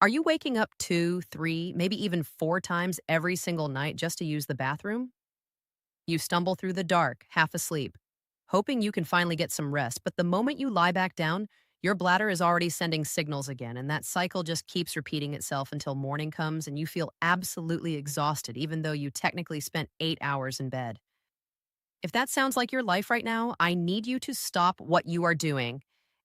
Are you waking up 2, 3, maybe even 4 times every single night just to use the bathroom? You stumble through the dark, half asleep, hoping you can finally get some rest, but the moment you lie back down, your bladder is already sending signals again, and that cycle just keeps repeating itself until morning comes and you feel absolutely exhausted, even though you technically spent 8 hours in bed. If that sounds like your life right now, I need you to stop what you are doing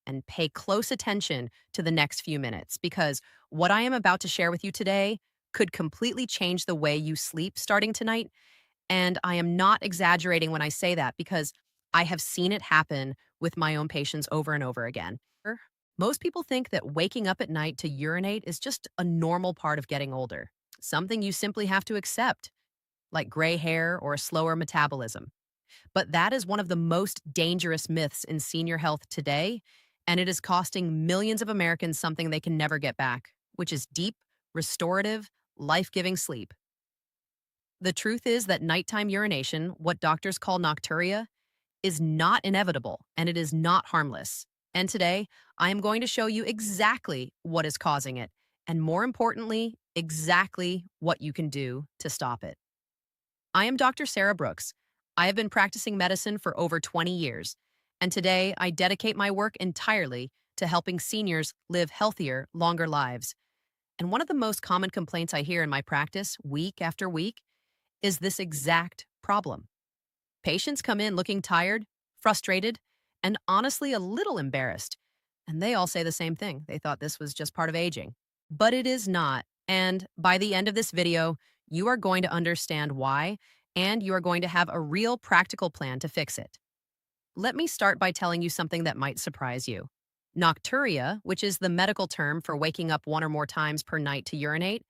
and pay close attention to the next few minutes because what I am about to share with you today could completely change the way you sleep starting tonight. And I am not exaggerating when I say that because I have seen it happen with my own patients over and over again. Most people think that waking up at night to urinate is just a normal part of getting older, something you simply have to accept, like gray hair or a slower metabolism. But that is one of the most dangerous myths in senior health today, and it is costing millions of Americans something they can never get back, which is deep, restorative, life giving sleep. The truth is that nighttime urination, what doctors call nocturia, is not inevitable and it is not harmless. And today, I am going to show you exactly what is causing it, and more importantly, exactly what you can do to stop it. I am Dr. Sarah Brooks. I have been practicing medicine for over 20 years, and today I dedicate my work entirely to helping seniors live healthier, longer lives. And one of the most common complaints I hear in my practice, week after week, is this exact problem. Patients come in looking tired, frustrated, and honestly a little embarrassed. And they all say the same thing. They thought this was just part of aging. But it is not. And by the end of this video, you are going to understand why, and you are going to have a real practical plan to fix it. Let me start by telling you something that might surprise you. Nocturia, which is the medical term for waking up one or more times per night to urinate,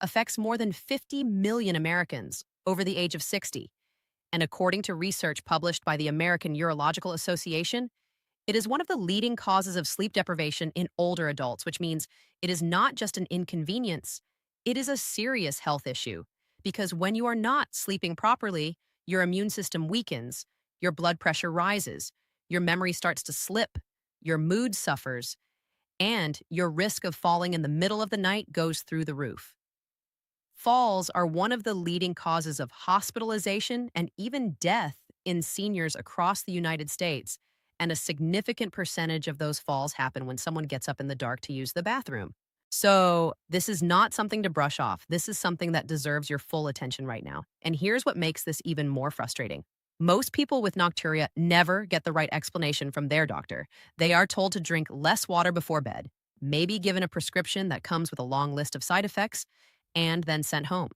affects more than 50 million Americans over the age of 60. And according to research published by the American Urological Association, it is one of the leading causes of sleep deprivation in older adults, which means it is not just an inconvenience, it is a serious health issue. Because when you are not sleeping properly, your immune system weakens, your blood pressure rises, your memory starts to slip, your mood suffers, and your risk of falling in the middle of the night goes through the roof. Falls are one of the leading causes of hospitalization and even death in seniors across the United States, and a significant percentage of those falls happen when someone gets up in the dark to use the bathroom. So, this is not something to brush off. This is something that deserves your full attention right now. And here's what makes this even more frustrating. Most people with nocturia never get the right explanation from their doctor. They are told to drink less water before bed, maybe given a prescription that comes with a long list of side effects, and then sent home.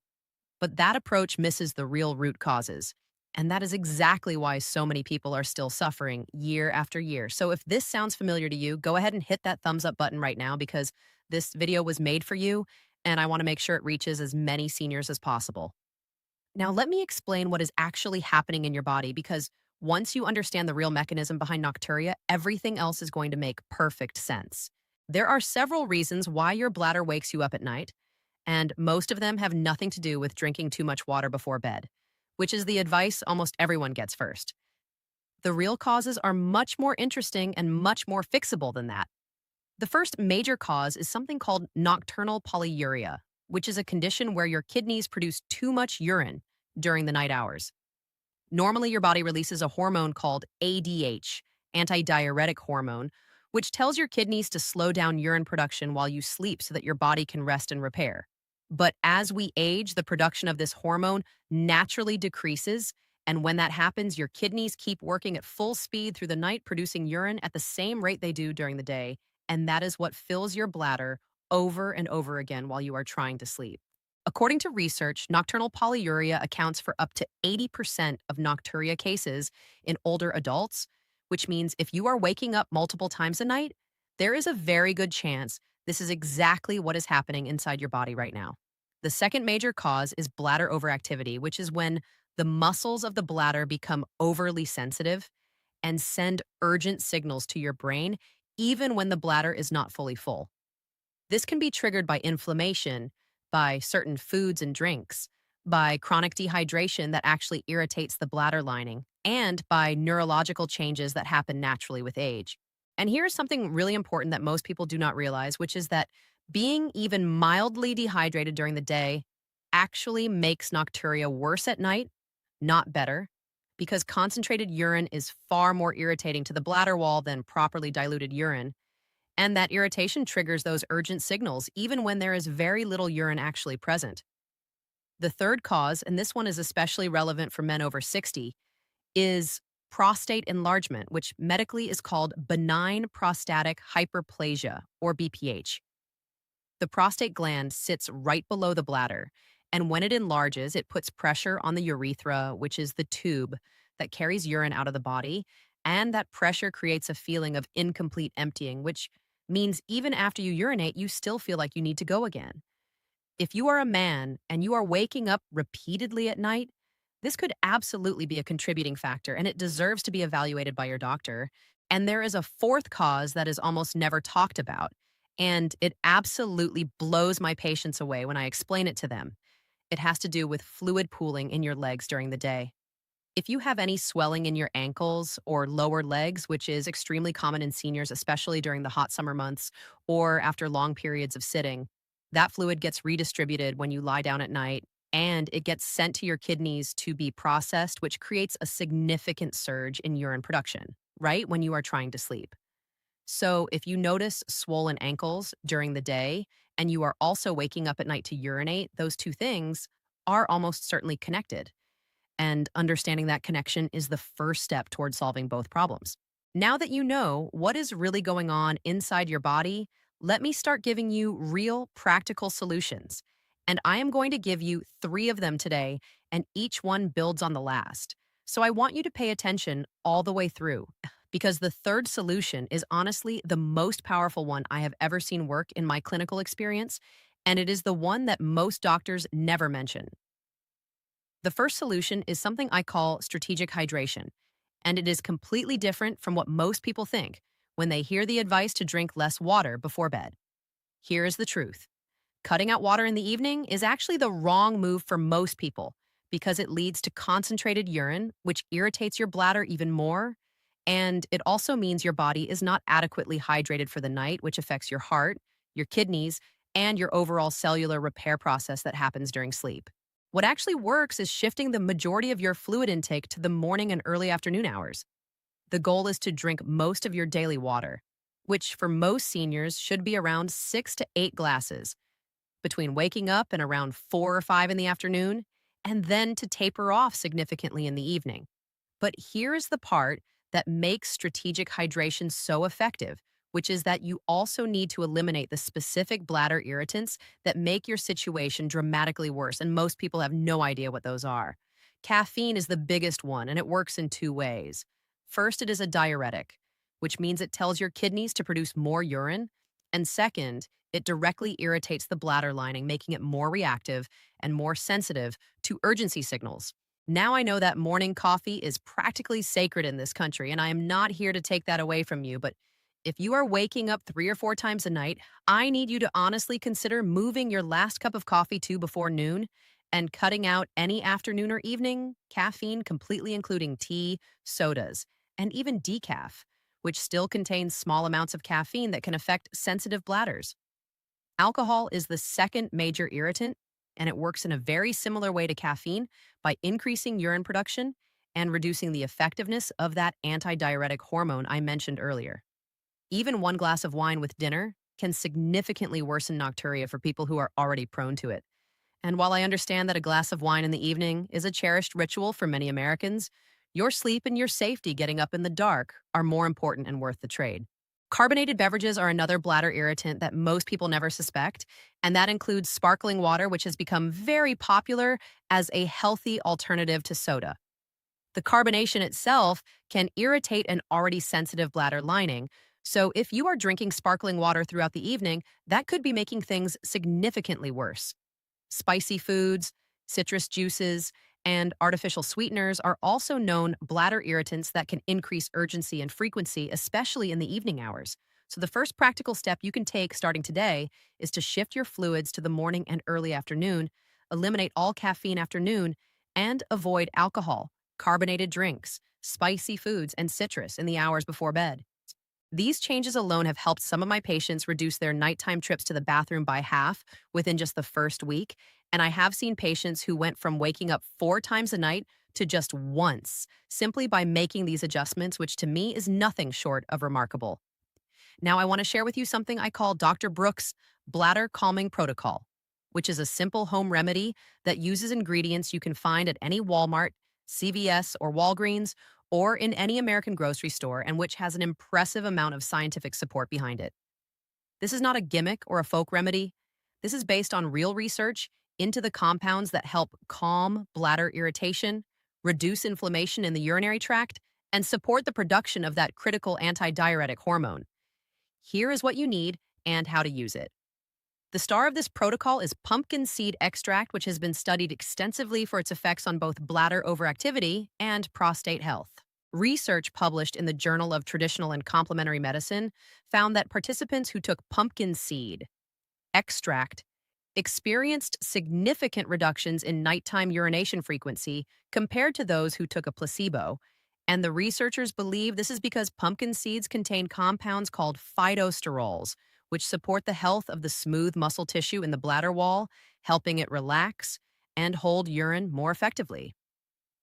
But that approach misses the real root causes. And that is exactly why so many people are still suffering year after year. So if this sounds familiar to you, go ahead and hit that thumbs up button right now because this video was made for you and I want to make sure it reaches as many seniors as possible. Now, let me explain what is actually happening in your body because once you understand the real mechanism behind nocturia, everything else is going to make perfect sense. There are several reasons why your bladder wakes you up at night, and most of them have nothing to do with drinking too much water before bed, which is the advice almost everyone gets first. The real causes are much more interesting and much more fixable than that. The first major cause is something called nocturnal polyuria, which is a condition where your kidneys produce too much urine during the night hours. Normally, your body releases a hormone called ADH, antidiuretic hormone, which tells your kidneys to slow down urine production while you sleep so that your body can rest and repair. But as we age, the production of this hormone naturally decreases, and when that happens, your kidneys keep working at full speed through the night, producing urine at the same rate they do during the day, and that is what fills your bladder over and over again while you are trying to sleep. According to research, nocturnal polyuria accounts for up to 80% of nocturia cases in older adults, which means if you are waking up multiple times a night, there is a very good chance this is exactly what is happening inside your body right now. The second major cause is bladder overactivity, which is when the muscles of the bladder become overly sensitive and send urgent signals to your brain, even when the bladder is not fully full. This can be triggered by inflammation, by certain foods and drinks, by chronic dehydration that actually irritates the bladder lining, and by neurological changes that happen naturally with age. And here's something really important that most people do not realize, which is that Being even mildly dehydrated during the day actually makes nocturia worse at night, not better, because concentrated urine is far more irritating to the bladder wall than properly diluted urine. And that irritation triggers those urgent signals even when there is very little urine actually present. The third cause, and this one is especially relevant for men over 60, is prostate enlargement, which medically is called benign prostatic hyperplasia, or BPH. The prostate gland sits right below the bladder, and when it enlarges, it puts pressure on the urethra, which is the tube that carries urine out of the body, and that pressure creates a feeling of incomplete emptying, which means even after you urinate, you still feel like you need to go again. If you are a man and you are waking up repeatedly at night, this could absolutely be a contributing factor and it deserves to be evaluated by your doctor. And there is a fourth cause that is almost never talked about. And it absolutely blows my patients away when I explain it to them. It has to do with fluid pooling in your legs during the day. If you have any swelling in your ankles or lower legs, which is extremely common in seniors, especially during the hot summer months or after long periods of sitting, that fluid gets redistributed when you lie down at night and it gets sent to your kidneys to be processed, which creates a significant surge in urine production, right when you are trying to sleep. So, if you notice swollen ankles during the day and you are also waking up at night to urinate, those two things are almost certainly connected. And understanding that connection is the first step towards solving both problems. Now that you know what is really going on inside your body, let me start giving you real practical solutions. And I am going to give you three of them today, and each one builds on the last. So I want you to pay attention all the way through, because the third solution is honestly the most powerful one I have ever seen work in my clinical experience, and it is the one that most doctors never mention. The first solution is something I call strategic hydration, and it is completely different from what most people think when they hear the advice to drink less water before bed. Here is the truth: cutting out water in the evening is actually the wrong move for most people because it leads to concentrated urine, which irritates your bladder even more. And it also means your body is not adequately hydrated for the night, which affects your heart, your kidneys, and your overall cellular repair process that happens during sleep. What actually works is shifting the majority of your fluid intake to the morning and early afternoon hours. The goal is to drink most of your daily water, which for most seniors should be around 6 to 8 glasses, between waking up and around 4 or 5 in the afternoon, and then to taper off significantly in the evening. But here is the part that makes strategic hydration so effective, which is that you also need to eliminate the specific bladder irritants that make your situation dramatically worse. And most people have no idea what those are. Caffeine is the biggest one, and it works in two ways. First, it is a diuretic, which means it tells your kidneys to produce more urine. And second, it directly irritates the bladder lining, making it more reactive and more sensitive to urgency signals. Now I know that morning coffee is practically sacred in this country, and I am not here to take that away from you. But if you are waking up 3 or 4 times a night, I need you to honestly consider moving your last cup of coffee to before noon and cutting out any afternoon or evening caffeine, completely including tea, sodas, and even decaf, which still contains small amounts of caffeine that can affect sensitive bladders. Alcohol is the second major irritant, and it works in a very similar way to caffeine by increasing urine production and reducing the effectiveness of that antidiuretic hormone I mentioned earlier. Even one glass of wine with dinner can significantly worsen nocturia for people who are already prone to it. And while I understand that a glass of wine in the evening is a cherished ritual for many Americans, your sleep and your safety getting up in the dark are more important and worth the trade. Carbonated beverages are another bladder irritant that most people never suspect, and that includes sparkling water, which has become very popular as a healthy alternative to soda. The carbonation itself can irritate an already sensitive bladder lining, so if you are drinking sparkling water throughout the evening, that could be making things significantly worse. Spicy foods, citrus juices, and artificial sweeteners are also known bladder irritants that can increase urgency and frequency, especially in the evening hours. So, the first practical step you can take starting today is to shift your fluids to the morning and early afternoon, eliminate all caffeine afternoon, and avoid alcohol, carbonated drinks, spicy foods, and citrus in the hours before bed. These changes alone have helped some of my patients reduce their nighttime trips to the bathroom by half within just the first week. And I have seen patients who went from waking up 4 times a night to just once, simply by making these adjustments, which to me is nothing short of remarkable. Now, I want to share with you something I call Dr. Brooks' Bladder Calming Protocol, which is a simple home remedy that uses ingredients you can find at any Walmart, CVS, or Walgreens, or in any American grocery store, and which has an impressive amount of scientific support behind it. This is not a gimmick or a folk remedy. This is based on real research into the compounds that help calm bladder irritation, reduce inflammation in the urinary tract, and support the production of that critical antidiuretic hormone. Here is what you need and how to use it. The star of this protocol is pumpkin seed extract, which has been studied extensively for its effects on both bladder overactivity and prostate health. Research published in the Journal of Traditional and Complementary Medicine found that participants who took pumpkin seed extract experienced significant reductions in nighttime urination frequency compared to those who took a placebo. And the researchers believe this is because pumpkin seeds contain compounds called phytosterols, which support the health of the smooth muscle tissue in the bladder wall, helping it relax and hold urine more effectively.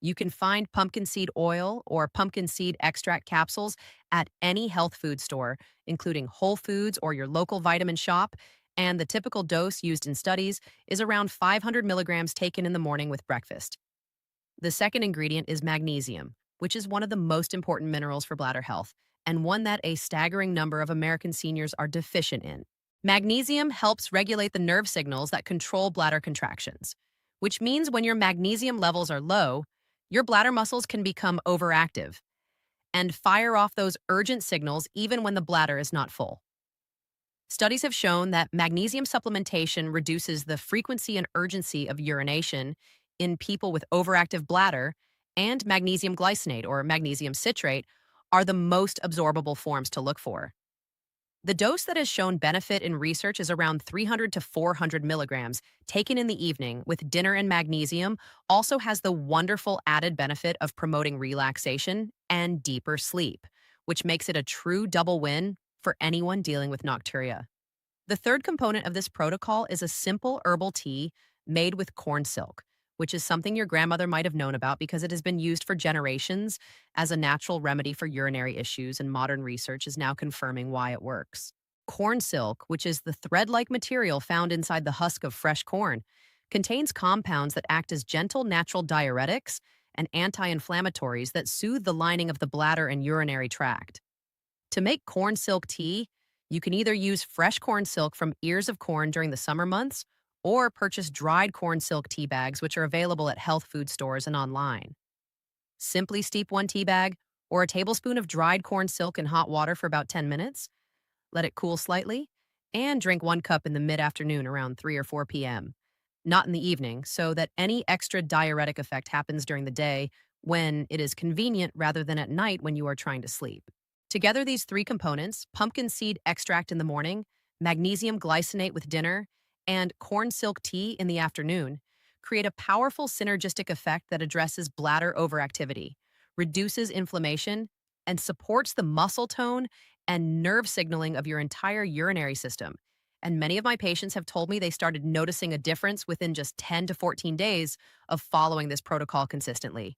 You can find pumpkin seed oil or pumpkin seed extract capsules at any health food store, including Whole Foods or your local vitamin shop, and the typical dose used in studies is around 500 milligrams taken in the morning with breakfast. The second ingredient is magnesium, which is one of the most important minerals for bladder health, and one that a staggering number of American seniors are deficient in. Magnesium helps regulate the nerve signals that control bladder contractions, which means when your magnesium levels are low, your bladder muscles can become overactive and fire off those urgent signals even when the bladder is not full. Studies have shown that magnesium supplementation reduces the frequency and urgency of urination in people with overactive bladder, and magnesium glycinate or magnesium citrate are the most absorbable forms to look for. The dose that has shown benefit in research is around 300 to 400 milligrams, taken in the evening with dinner, and magnesium also has the wonderful added benefit of promoting relaxation and deeper sleep, which makes it a true double win for anyone dealing with nocturia. The third component of this protocol is a simple herbal tea made with corn silk, which is something your grandmother might have known about because it has been used for generations as a natural remedy for urinary issues, and modern research is now confirming why it works. Corn silk, which is the thread-like material found inside the husk of fresh corn, contains compounds that act as gentle natural diuretics and anti-inflammatories that soothe the lining of the bladder and urinary tract. To make corn silk tea, you can either use fresh corn silk from ears of corn during the summer months or purchase dried corn silk tea bags, which are available at health food stores and online. Simply steep one tea bag or a tablespoon of dried corn silk in hot water for about 10 minutes, let it cool slightly, and drink 1 cup in the mid-afternoon around 3 or 4 p.m., not in the evening, so that any extra diuretic effect happens during the day when it is convenient rather than at night when you are trying to sleep. Together, these three components, pumpkin seed extract in the morning, magnesium glycinate with dinner, and corn silk tea in the afternoon, create a powerful synergistic effect that addresses bladder overactivity, reduces inflammation, and supports the muscle tone and nerve signaling of your entire urinary system. And many of my patients have told me they started noticing a difference within just 10 to 14 days of following this protocol consistently.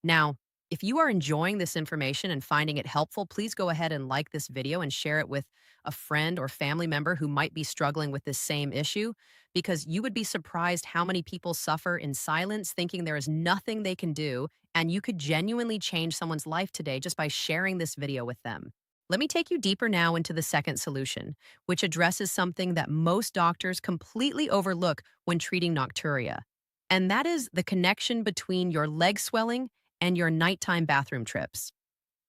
Now, if you are enjoying this information and finding it helpful, please go ahead and like this video and share it with a friend or family member who might be struggling with this same issue, because you would be surprised how many people suffer in silence, thinking there is nothing they can do, and you could genuinely change someone's life today just by sharing this video with them. Let me take you deeper now into the second solution, which addresses something that most doctors completely overlook when treating nocturia, and that is the connection between your leg swelling and your nighttime bathroom trips.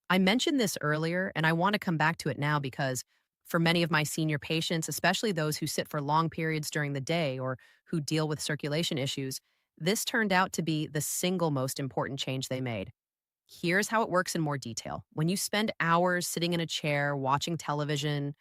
I mentioned this earlier, and I want to come back to it now because for many of my senior patients, especially those who sit for long periods during the day or who deal with circulation issues, this turned out to be the single most important change they made. Here's how it works in more detail. When you spend hours sitting in a chair, watching television,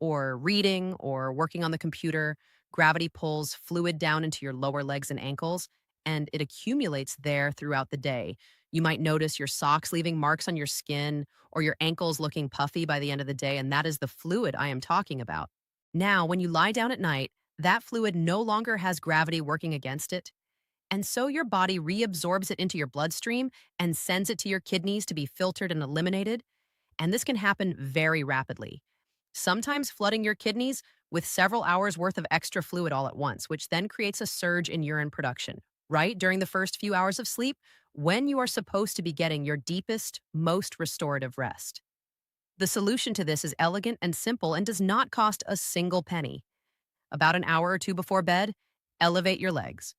or reading, or working on the computer, gravity pulls fluid down into your lower legs and ankles, and it accumulates there throughout the day. You might notice your socks leaving marks on your skin or your ankles looking puffy by the end of the day, and that is the fluid I am talking about. Now, when you lie down at night, that fluid no longer has gravity working against it, and so your body reabsorbs it into your bloodstream and sends it to your kidneys to be filtered and eliminated. And this can happen very rapidly, sometimes flooding your kidneys with several hours worth of extra fluid all at once, which then creates a surge in urine production, right during the first few hours of sleep when you are supposed to be getting your deepest, most restorative rest. The solution to this is elegant and simple and does not cost a single penny. About an hour or two before bed, elevate your legs.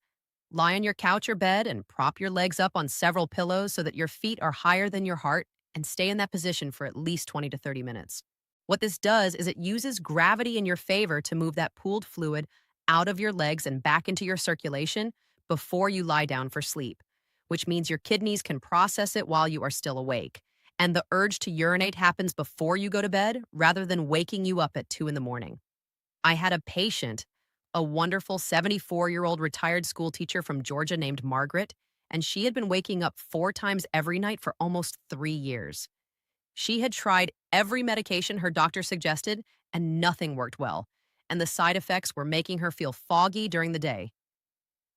Lie on your couch or bed and prop your legs up on several pillows so that your feet are higher than your heart and stay in that position for at least 20 to 30 minutes. What this does is it uses gravity in your favor to move that pooled fluid out of your legs and back into your circulation before you lie down for sleep, which means your kidneys can process it while you are still awake. And the urge to urinate happens before you go to bed rather than waking you up at 2 in the morning. I had a patient, a wonderful 74-year-old retired school teacher from Georgia named Margaret, and she had been waking up 4 times every night for almost 3 years. She had tried every medication her doctor suggested, and nothing worked well, and the side effects were making her feel foggy during the day.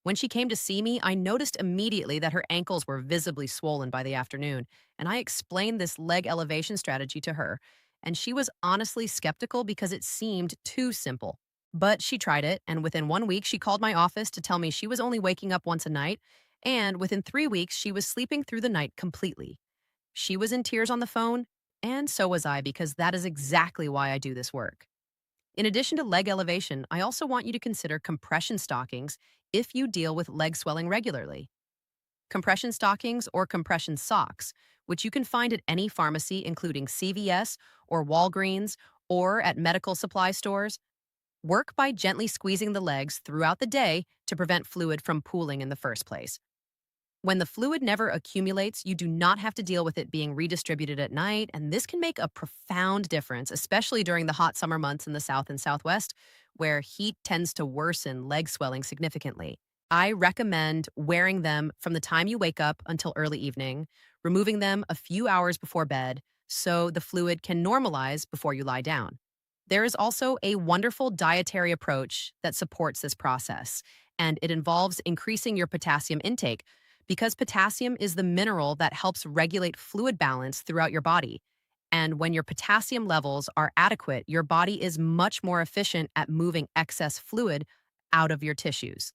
When she came to see me, I noticed immediately that her ankles were visibly swollen by the afternoon, and I explained this leg elevation strategy to her, and she was honestly skeptical because it seemed too simple. But she tried it, and within 1 week, she called my office to tell me she was only waking up once a night, and within 3 weeks, she was sleeping through the night completely. She was in tears on the phone, and so was I because that is exactly why I do this work. In addition to leg elevation, I also want you to consider compression stockings if you deal with leg swelling regularly. Compression stockings or compression socks, which you can find at any pharmacy, including CVS or Walgreens or at medical supply stores, work by gently squeezing the legs throughout the day to prevent fluid from pooling in the first place. When the fluid never accumulates, you do not have to deal with it being redistributed at night, and this can make a profound difference, especially during the hot summer months in the South and Southwest, where heat tends to worsen leg swelling significantly. I recommend wearing them from the time you wake up until early evening, removing them a few hours before bed so the fluid can normalize before you lie down. There is also a wonderful dietary approach that supports this process, and it involves increasing your potassium intake because potassium is the mineral that helps regulate fluid balance throughout your body. And when your potassium levels are adequate, your body is much more efficient at moving excess fluid out of your tissues.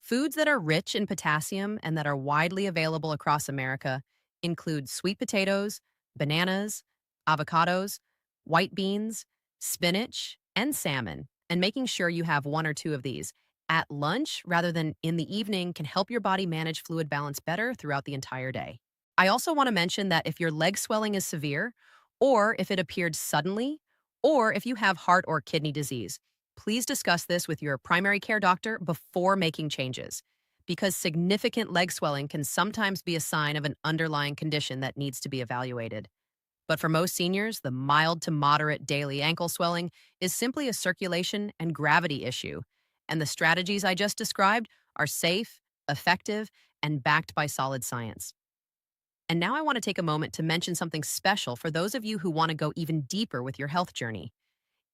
Foods that are rich in potassium and that are widely available across America include sweet potatoes, bananas, avocados, white beans, spinach, and salmon. And making sure you have one or two of these at lunch rather than in the evening can help your body manage fluid balance better throughout the entire day. I also want to mention that if your leg swelling is severe, or if it appeared suddenly, or if you have heart or kidney disease, please discuss this with your primary care doctor before making changes, because significant leg swelling can sometimes be a sign of an underlying condition that needs to be evaluated. But for most seniors, the mild to moderate daily ankle swelling is simply a circulation and gravity issue, and the strategies I just described are safe, effective, and backed by solid science. And now I want to take a moment to mention something special for those of you who want to go even deeper with your health journey.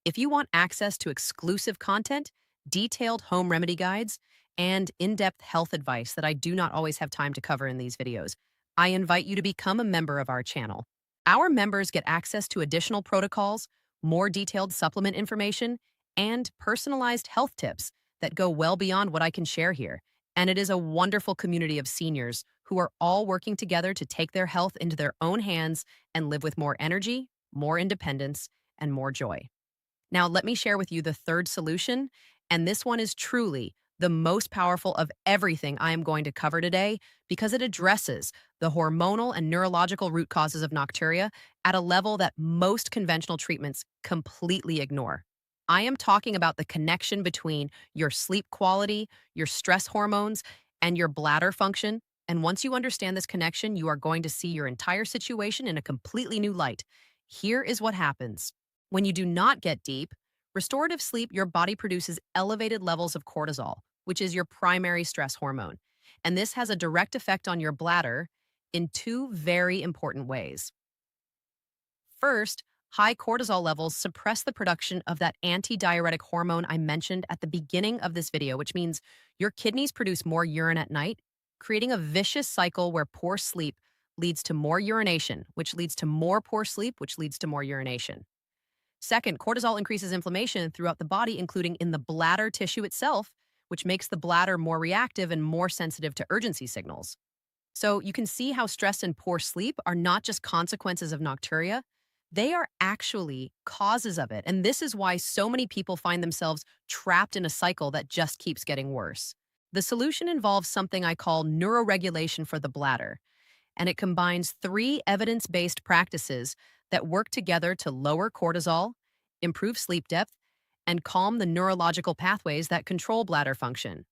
If you want access to exclusive content, detailed home remedy guides, and in-depth health advice that I do not always have time to cover in these videos, I invite you to become a member of our channel. Our members get access to additional protocols, more detailed supplement information, and personalized health tips that go well beyond what I can share here. And it is a wonderful community of seniors who are all working together to take their health into their own hands and live with more energy, more independence, and more joy. Now, let me share with you the third solution, and this one is truly the most powerful of everything I am going to cover today because it addresses the hormonal and neurological root causes of nocturia at a level that most conventional treatments completely ignore. I am talking about the connection between your sleep quality, your stress hormones, and your bladder function. And once you understand this connection, you are going to see your entire situation in a completely new light. Here is what happens. When you do not get deep, restorative sleep, your body produces elevated levels of cortisol, which is your primary stress hormone. And this has a direct effect on your bladder in two very important ways. First, high cortisol levels suppress the production of that antidiuretic hormone I mentioned at the beginning of this video, which means your kidneys produce more urine at night, creating a vicious cycle where poor sleep leads to more urination, which leads to more poor sleep, which leads to more urination. Second, cortisol increases inflammation throughout the body, including in the bladder tissue itself, which makes the bladder more reactive and more sensitive to urgency signals. So you can see how stress and poor sleep are not just consequences of nocturia, they are actually causes of it. And this is why so many people find themselves trapped in a cycle that just keeps getting worse. The solution involves something I call neuroregulation for the bladder, and it combines three evidence-based practices that work together to lower cortisol, improve sleep depth, and calm the neurological pathways that control bladder function.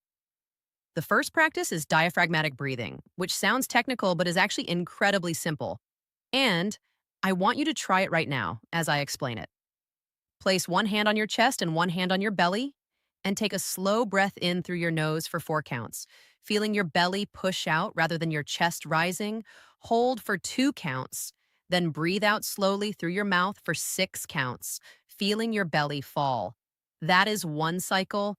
The first practice is diaphragmatic breathing, which sounds technical but is actually incredibly simple. And I want you to try it right now as I explain it. Place one hand on your chest and one hand on your belly, and take a slow breath in through your nose for 4 counts. Feeling your belly push out rather than your chest rising, hold for 2 counts. Then breathe out slowly through your mouth for 6 counts, feeling your belly fall. That is one cycle,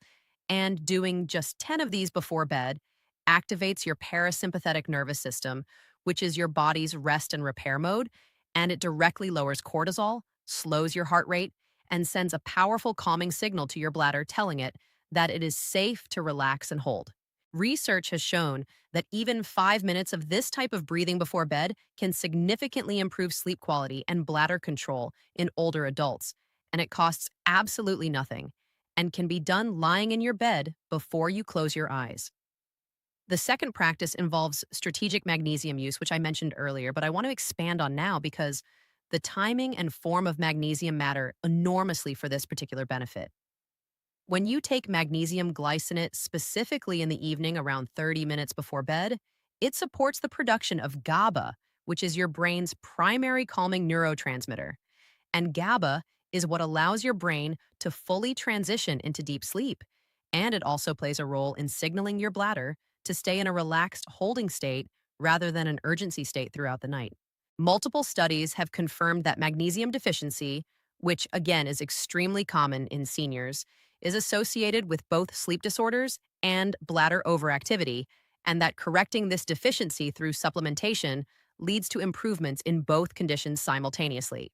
and doing just 10 of these before bed activates your parasympathetic nervous system, which is your body's rest and repair mode, and it directly lowers cortisol, slows your heart rate, and sends a powerful calming signal to your bladder telling it that it is safe to relax and hold. Research has shown that even 5 minutes of this type of breathing before bed can significantly improve sleep quality and bladder control in older adults, and it costs absolutely nothing and can be done lying in your bed before you close your eyes. The second practice involves strategic magnesium use, which I mentioned earlier, but I want to expand on now because the timing and form of magnesium matter enormously for this particular benefit. When you take magnesium glycinate specifically in the evening around 30 minutes before bed, it supports the production of GABA, which is your brain's primary calming neurotransmitter. And GABA is what allows your brain to fully transition into deep sleep. And it also plays a role in signaling your bladder to stay in a relaxed holding state rather than an urgency state throughout the night. Multiple studies have confirmed that magnesium deficiency, which again is extremely common in seniors, is associated with both sleep disorders and bladder overactivity, and that correcting this deficiency through supplementation leads to improvements in both conditions simultaneously.